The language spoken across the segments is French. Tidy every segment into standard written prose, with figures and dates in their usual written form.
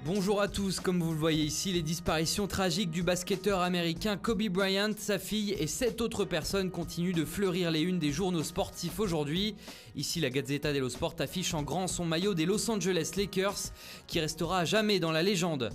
Bonjour à tous, comme vous le voyez ici, les disparitions tragiques du basketteur américain Kobe Bryant, sa fille et 7 autres personnes continuent de fleurir les unes des journaux sportifs aujourd'hui. Ici, la Gazzetta dello Sport affiche en grand son maillot des Los Angeles Lakers, qui restera à jamais dans la légende.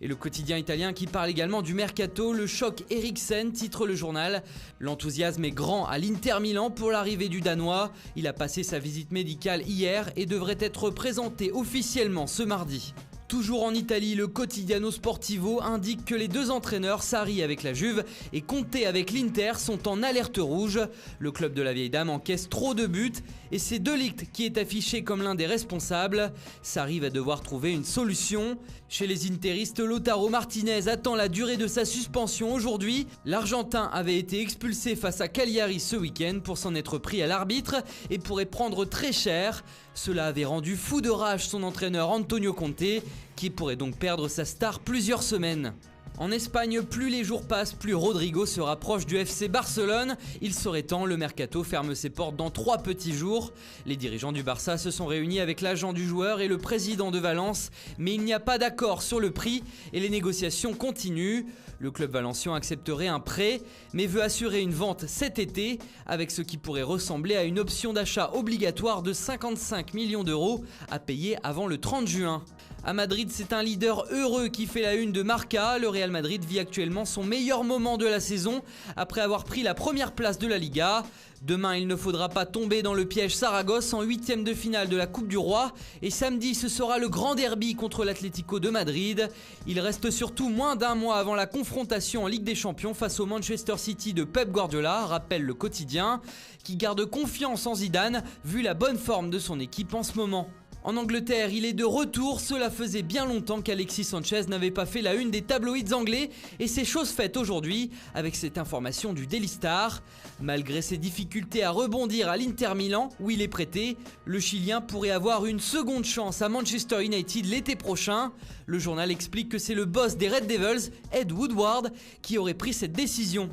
Et le quotidien italien qui parle également du mercato, le choc Eriksen, titre le journal. L'enthousiasme est grand à l'Inter Milan pour l'arrivée du Danois. Il a passé sa visite médicale hier et devrait être présenté officiellement ce mardi. Toujours en Italie, le Quotidiano Sportivo indique que les deux entraîneurs, Sarri avec la Juve et Conte avec l'Inter, sont en alerte rouge. Le club de la vieille dame encaisse trop de buts et c'est De Ligt qui est affiché comme l'un des responsables. Sarri va devoir trouver une solution. Chez les interistes, Lautaro Martinez attend la durée de sa suspension aujourd'hui. L'Argentin avait été expulsé face à Cagliari ce week-end pour s'en être pris à l'arbitre et pourrait prendre très cher. Cela avait rendu fou de rage son entraîneur Antonio Conte, qui pourrait donc perdre sa star plusieurs semaines. En Espagne, plus les jours passent, plus Rodrigo se rapproche du FC Barcelone. Il serait temps, le mercato ferme ses portes dans 3 petits jours. Les dirigeants du Barça se sont réunis avec l'agent du joueur et le président de Valence, mais il n'y a pas d'accord sur le prix et les négociations continuent. Le club valencien accepterait un prêt, mais veut assurer une vente cet été, avec ce qui pourrait ressembler à une option d'achat obligatoire de 55 millions d'euros à payer avant le 30 juin. À Madrid, c'est un leader heureux qui fait la une de Marca. Le Real Madrid vit actuellement son meilleur moment de la saison après avoir pris la première place de la Liga. Demain, il ne faudra pas tomber dans le piège Saragosse en 8e de finale de la Coupe du Roi. Et samedi, ce sera le grand derby contre l'Atlético de Madrid. Il reste surtout moins d'un mois avant la confrontation en Ligue des Champions face au Manchester City de Pep Guardiola, rappelle le quotidien, qui garde confiance en Zidane vu la bonne forme de son équipe en ce moment. En Angleterre, il est de retour. Cela faisait bien longtemps qu'Alexis Sanchez n'avait pas fait la une des tabloïds anglais et c'est chose faite aujourd'hui avec cette information du Daily Star. Malgré ses difficultés à rebondir à l'Inter Milan où il est prêté, le Chilien pourrait avoir une seconde chance à Manchester United l'été prochain. Le journal explique que c'est le boss des Red Devils, Ed Woodward, qui aurait pris cette décision.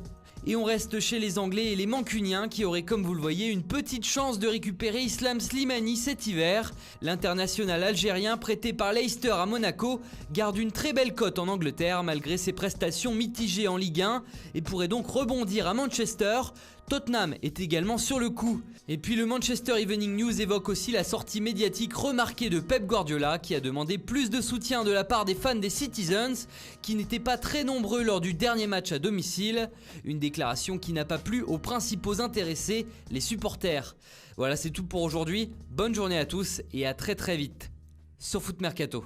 Et on reste chez les Anglais et les Mancuniens qui auraient, comme vous le voyez, une petite chance de récupérer Islam Slimani cet hiver. L'international algérien prêté par Leicester à Monaco garde une très belle cote en Angleterre malgré ses prestations mitigées en Ligue 1 et pourrait donc rebondir à Manchester. Tottenham est également sur le coup. Et puis le Manchester Evening News évoque aussi la sortie médiatique remarquée de Pep Guardiola qui a demandé plus de soutien de la part des fans des Citizens qui n'étaient pas très nombreux lors du dernier match à domicile. Une déclaration qui n'a pas plu aux principaux intéressés, les supporters. Voilà, c'est tout pour aujourd'hui. Bonne journée à tous et à très vite sur Foot Mercato.